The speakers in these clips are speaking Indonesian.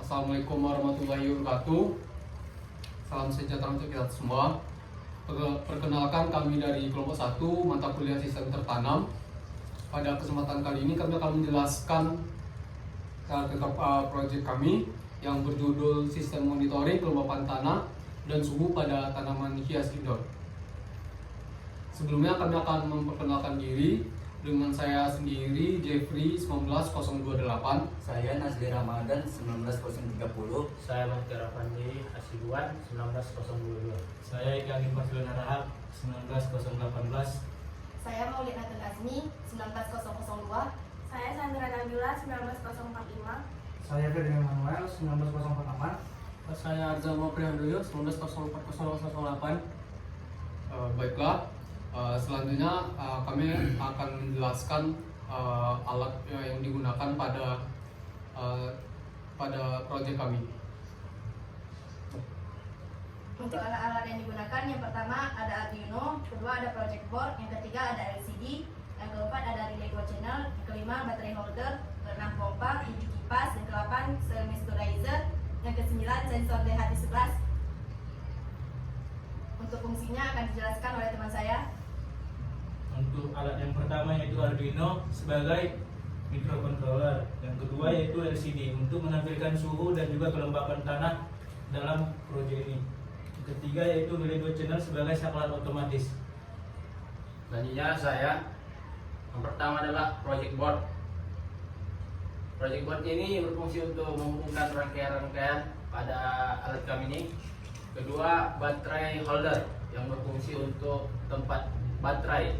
Assalamualaikum warahmatullahi wabarakatuh. Salam sejahtera untuk kita semua. Perkenalkan, kami dari kelompok 1 mata kuliah sistem tertanam. Pada kesempatan kali ini kami akan menjelaskan tentang proyek kami yang berjudul Sistem Monitoring Kelembapan Tanah dan Suhu pada Tanaman Hias Indoor. Sebelumnya kami akan memperkenalkan diri. Dengan saya sendiri, Jeffrey 19028. Saya Nazli Ramadan 19030. Saya Bahtiyar Afandi Hasibuan 19022. Saya Iqalim Fazlun Arahab 19018. Saya Maulid Natul Azmi 19002. Saya Sandra Nabila 19045. Saya Ferdinand Manuel 19048. Saya Arza Maprihandoyo 1904008. Baiklah, selanjutnya kami akan menjelaskan alat yang digunakan pada proyek kami. Untuk alat-alat yang digunakan, yang pertama ada Arduino, kedua ada project board, yang ketiga ada LCD, yang keempat ada relay 2 channel, yang kelima baterai holder, keenam pompa, tujuh kipas, yang kedelapan semesturizer, yang kesembilan sensor DHT11. Untuk fungsinya akan dijelaskan oleh teman saya. Untuk alat yang pertama yaitu Arduino sebagai microcontroller. Yang kedua yaitu LCD untuk menampilkan suhu dan juga kelembapan tanah dalam proyek ini. Yang ketiga yaitu relay 2 channel sebagai saklar otomatis. Selanjutnya yang pertama adalah project board. Project board ini berfungsi untuk menghubungkan rangkaian-rangkaian pada alat kami ini. Kedua, baterai holder yang berfungsi untuk tempat baterai.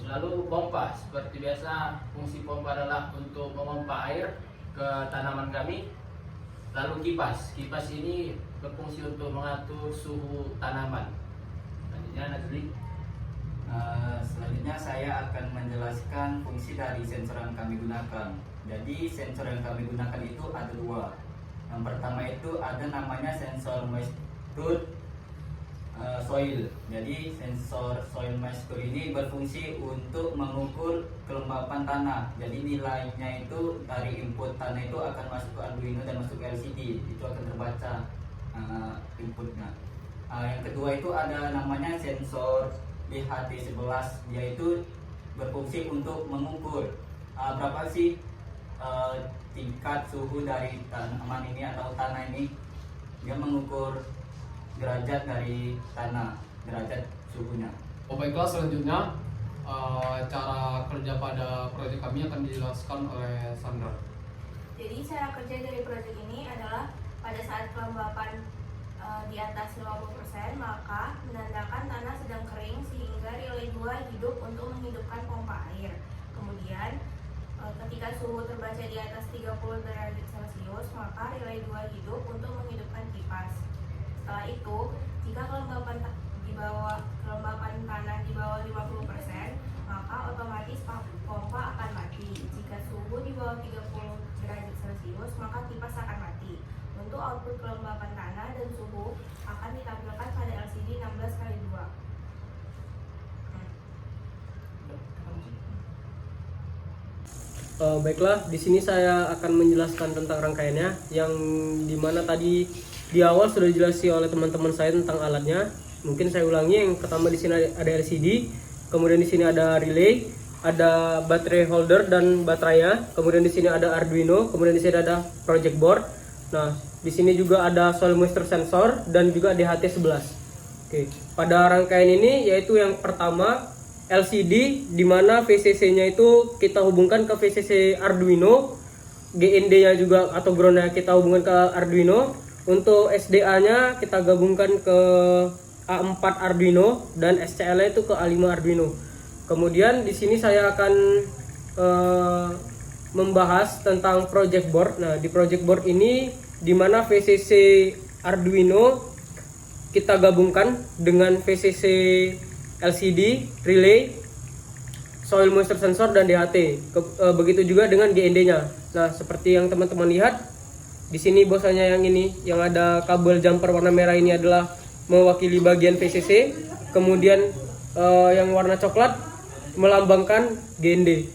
Lalu pompa, seperti biasa fungsi pompa adalah untuk memompa air ke tanaman kami. Lalu kipas ini berfungsi untuk mengatur suhu tanaman. Selanjutnya Nazli. Selanjutnya saya akan menjelaskan fungsi dari sensor yang kami gunakan. Jadi sensor yang kami gunakan itu ada dua. Yang pertama itu ada namanya sensor moisture soil. Jadi sensor soil moisture ini berfungsi untuk mengukur kelembapan tanah. Jadi nilainya itu dari input tanah itu akan masuk ke Arduino dan masuk ke LCD. Itu akan terbaca inputnya. Yang kedua itu ada namanya sensor DHT11. Dia itu berfungsi untuk mengukur berapa sih tingkat suhu dari tanaman ini atau tanah ini. Dia mengukur derajat dari tanah, derajat suhunya. Baiklah, selanjutnya cara kerja pada proyek kami akan dijelaskan oleh Sandra. Jadi cara kerja dari proyek ini adalah pada saat kelembapan di atas 50%, maka menandakan tanah sedang kering sehingga relay 2 hidup untuk menghidupkan pompa air. Kemudian ketika suhu terbaca di atas 30 derajat Celcius, maka relay 2 hidup untuk menghidupkan kipas. Setelah itu, jika kelembapan tanah di bawah 50%, maka otomatis pompa akan mati. Jika suhu di bawah 30 derajat Celcius, maka kipas akan mati. Untuk output kelembapan tanah dan suhu akan ditampilkan pada LCD 16x2. Baiklah, di sini saya akan menjelaskan tentang rangkaiannya, yang dimana tadi di awal sudah dijelaskan oleh teman-teman saya tentang alatnya. Mungkin saya ulangi. Yang pertama di sini ada LCD, kemudian di sini ada relay, ada baterai holder dan baterainya, kemudian di sini ada Arduino, kemudian di sini ada project board. Nah, di sini juga ada soil moisture sensor dan juga DHT11. Oke, pada rangkaian ini yaitu yang pertama LCD, di mana VCC-nya itu kita hubungkan ke VCC Arduino, GND-nya juga atau ground-nya kita hubungkan ke Arduino. Untuk SDA-nya kita gabungkan ke A4 Arduino dan SCL-nya itu ke A5 Arduino. Kemudian di sini saya akan membahas tentang project board. Nah, di project board ini di mana VCC Arduino kita gabungkan dengan VCC LCD, relay, soil moisture sensor dan DHT. Begitu juga dengan GND-nya. Nah, seperti yang teman-teman lihat di sini bahwasanya yang ini yang ada kabel jumper warna merah ini adalah mewakili bagian VCC. Kemudian yang warna coklat melambangkan GND.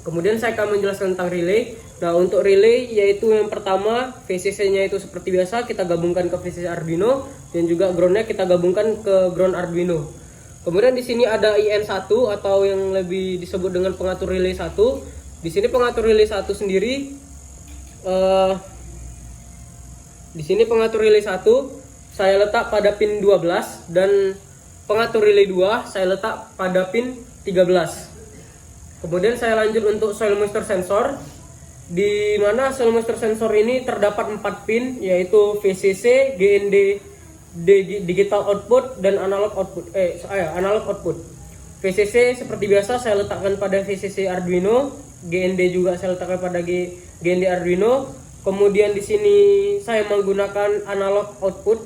Kemudian saya akan menjelaskan tentang relay. Nah, untuk relay yaitu yang pertama VCC-nya itu seperti biasa kita gabungkan ke VCC Arduino dan juga ground-nya kita gabungkan ke ground Arduino. Kemudian di sini ada IN1 atau yang lebih disebut dengan pengatur relay 1. Di sini pengatur relay 1 sendiri di sini pengatur relay 1 saya letak pada pin 12 dan pengatur relay 2 saya letak pada pin 13. Kemudian saya lanjut untuk soil moisture sensor, di mana soil moisture sensor ini terdapat 4 pin yaitu VCC, GND, digital output dan analog output. VCC seperti biasa saya letakkan pada VCC Arduino, GND juga saya letakkan pada GND Arduino. Kemudian di sini saya menggunakan analog output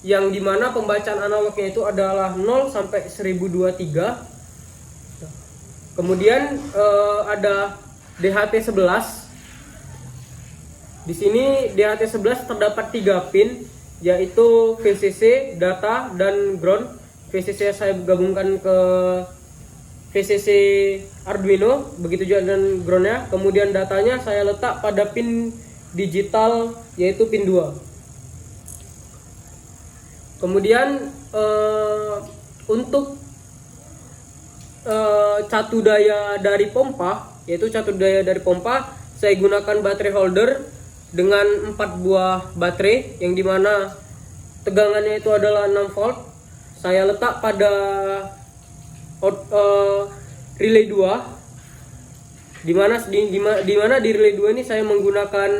yang dimana pembacaan analognya itu adalah 0 sampai 1023. Kemudian ada DHT11. Di sini DHT11 terdapat 3 pin yaitu VCC, data dan ground. VCC saya gabungkan ke VCC Arduino, begitu juga dengan groundnya. Kemudian datanya saya letak pada pin digital yaitu pin 2. Kemudian untuk catu daya dari pompa, yaitu catu daya dari pompa saya gunakan baterai holder dengan 4 buah baterai yang dimana tegangannya itu adalah 6 volt. Saya letak pada relay 2 di mana di relay 2 ini saya menggunakan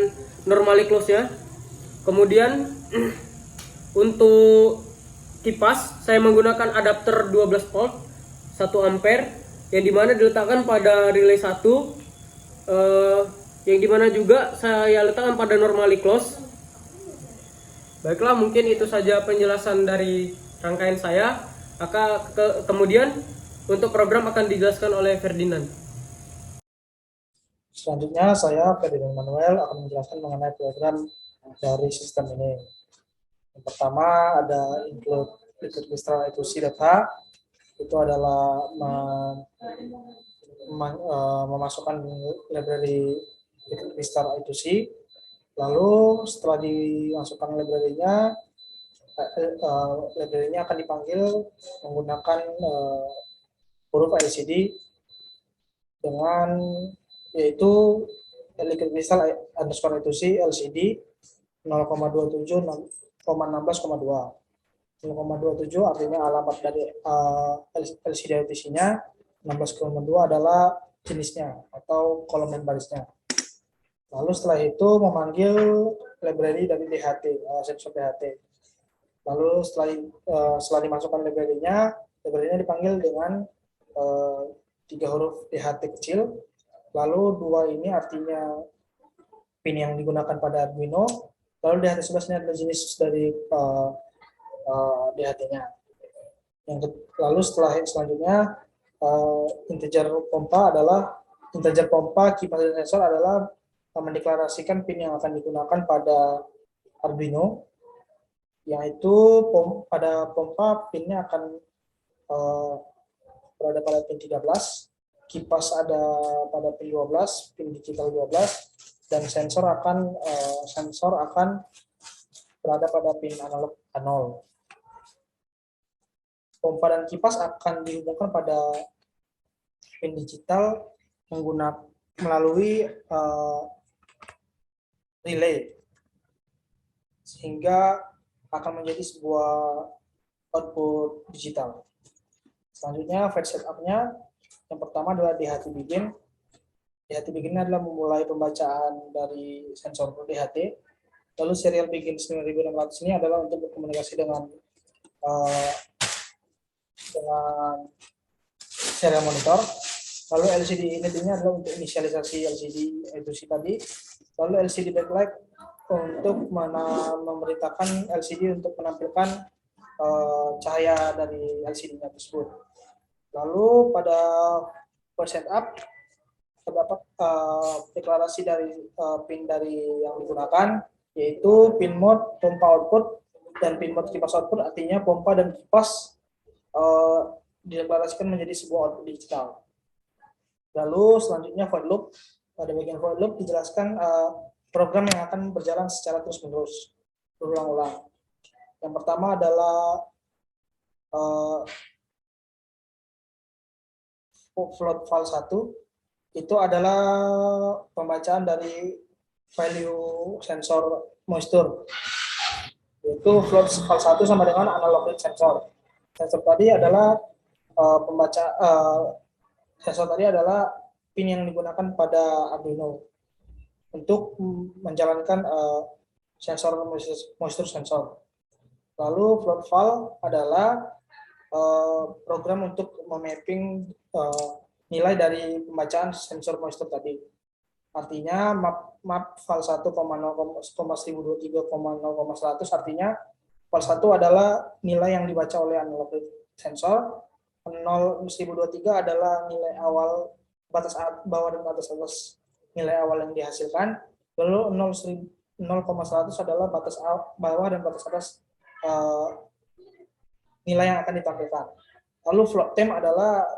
normally close-nya. Kemudian untuk kipas saya menggunakan adapter 12 volt 1 ampere yang dimana diletakkan pada relay 1, yang dimana juga saya letakkan pada normally close. Baiklah, mungkin itu saja penjelasan dari rangkaian saya. Kemudian untuk program akan dijelaskan oleh Ferdinand. Selanjutnya saya Ferdinand Manuel akan menjelaskan mengenai program dari sistem ini. Yang pertama ada include liquid crystal I2C data. Itu adalah memasukkan library liquid crystal I2C. Lalu setelah dimasukkan library-nya akan dipanggil menggunakan huruf LCD dengan yaitu liquid crystal underscore I2C LCD 0,27,16,2. 0,27 artinya alamat dari LCD I2C-nya, 16,2 adalah jenisnya atau kolom dan barisnya. Lalu setelah itu memanggil library dari DHT, sensor DHT. Lalu setelah dimasukkan library-nya dipanggil dengan 3 huruf DHT kecil. Lalu 2 ini artinya pin yang digunakan pada Arduino. Lalu DHT11 ini adalah jenis dari DHT-nya. Lalu selanjutnya integer pompa kipas dan sensor adalah mendeklarasikan pin yang akan digunakan pada Arduino, yaitu pada pompa pinnya akan berada pada pin 13, kipas ada pada pin 12, pin digital 12, dan sensor akan berada pada pin analog 0. Pompa dan kipas akan dihubungkan pada pin digital melalui relay, sehingga akan menjadi sebuah output digital. Selanjutnya fetch setup-nya yang pertama adalah DHT begin. DHT begin adalah memulai pembacaan dari sensor DHT. Lalu serial begin 9600 ini adalah untuk berkomunikasi dengan serial monitor. Lalu LCD init-nya adalah untuk inisialisasi LCD I2C tadi. Lalu LCD backlight untuk memerintahkan LCD untuk menampilkan cahaya dari LCD-nya tersebut. Lalu pada first setup terdapat deklarasi dari pin dari yang digunakan, yaitu pin mode pompa output dan pin mode kipas output. Artinya pompa dan kipas dideklarasikan menjadi sebuah output digital. Lalu selanjutnya void loop. pada bagian for loop dijelaskan program yang akan berjalan secara terus-menerus, berulang-ulang. Yang pertama adalah float file 1, itu adalah pembacaan dari value sensor moisture, yaitu float file 1 sama dengan analog read sensor. Sensor tadi adalah sensor tadi adalah pin yang digunakan pada Arduino untuk menjalankan sensor moisture sensor. Lalu float file adalah program untuk memapping nilai dari pembacaan sensor moisture tadi. Artinya map file 1,0,1023,0,100 artinya file 1 adalah nilai yang dibaca oleh analog sensor, 0,1023 adalah nilai awal batas bawah dan batas atas nilai awal yang dihasilkan, lalu 0,100 adalah batas bawah dan batas atas nilai yang akan ditampilkan. Lalu float time adalah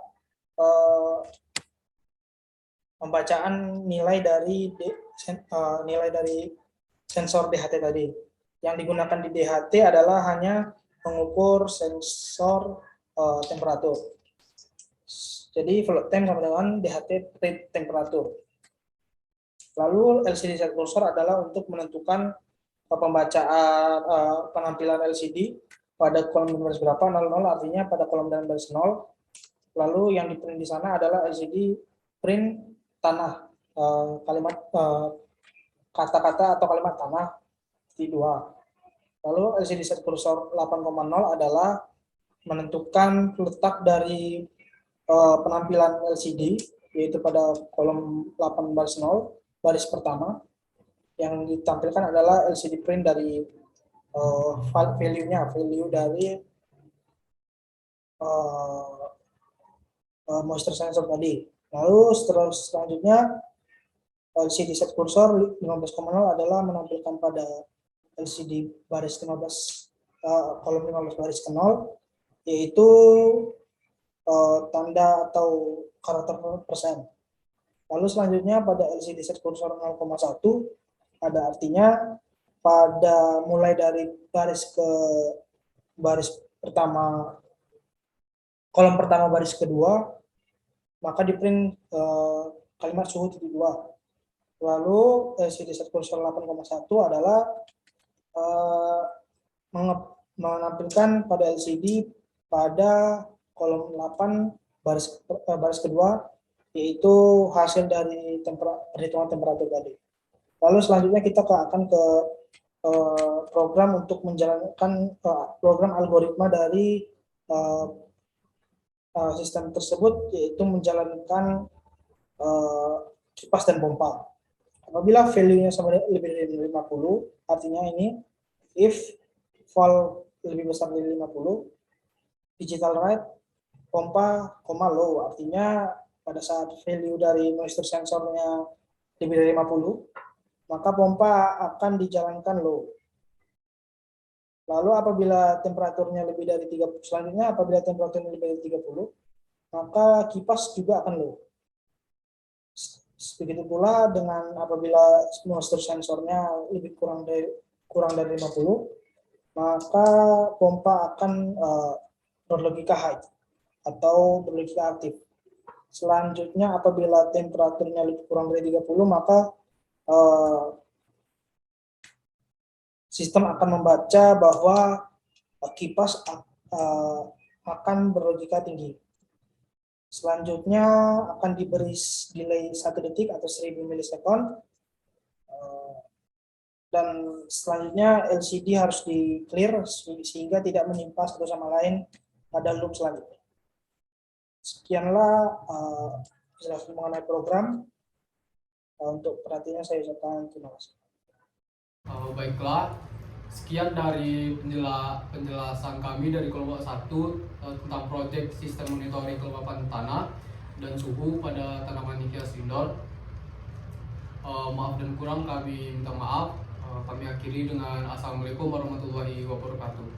pembacaan nilai dari sensor DHT tadi. Yang digunakan di DHT adalah hanya mengukur sensor temperatur. Jadi float time sama dengan DHT read temperatur. Lalu LCD set cursor adalah untuk menentukan pembacaan penampilan LCD pada kolom baris berapa, 00 artinya pada kolom dan baris 0. Lalu yang di print di sana adalah LCD print tanah, kalimat kata-kata atau kalimat tanah di 2. Lalu LCD set cursor 8,0 adalah menentukan letak dari penampilan LCD, yaitu pada kolom 8 baris 0, baris pertama. Yang ditampilkan adalah LCD print dari value dari moisture sensor tadi. Lalu selanjutnya LCD set cursor 15,0 adalah menampilkan pada LCD baris 15 kolom 15 baris ke 0, yaitu tanda atau karakter persen. Lalu selanjutnya pada LCD set cursor 0,1 ada artinya pada mulai dari baris pertama, kolom pertama baris kedua, maka di print kalimat suhu titik 2. Lalu LCD set cursor 8,1 adalah menampilkan pada LCD pada kolom 8 baris kedua, yaitu hasil dari perhitungan temperatur tadi. Lalu selanjutnya kita akan ke program untuk menjalankan program algoritma dari sistem tersebut, yaitu menjalankan kipas dan pompa. Apabila value-nya sama lebih dari 50, artinya ini if val lebih besar dari 50, digital write pompa, low, artinya pada saat value dari moisture sensornya lebih dari 50, maka pompa akan dijalankan low. Lalu apabila temperaturnya lebih dari 30, selanjutnya apabila temperaturnya lebih dari 30, maka kipas juga akan low. Begitu pula dengan apabila moisture sensornya lebih kurang dari 50, maka pompa akan berlogika high atau berlogika aktif. Selanjutnya apabila temperaturnya lebih kurang dari 30, maka sistem akan membaca bahwa kipas akan berlogika tinggi. Selanjutnya akan diberi delay 1 detik atau 1000 milisekund. Dan selanjutnya LCD harus di clear sehingga tidak menimpa satu sama lain pada loop selanjutnya. Sekianlah penjelasan mengenai program. Untuk perhatiannya saya ucapkan terima kasih. Baiklah, sekian dari penjelasan kami dari kelompok 1 tentang proyek sistem monitoring kelembapan tanah dan suhu pada tanaman hias indoor. Maaf dan kurang kami minta maaf. Kami akhiri dengan Assalamualaikum warahmatullahi wabarakatuh.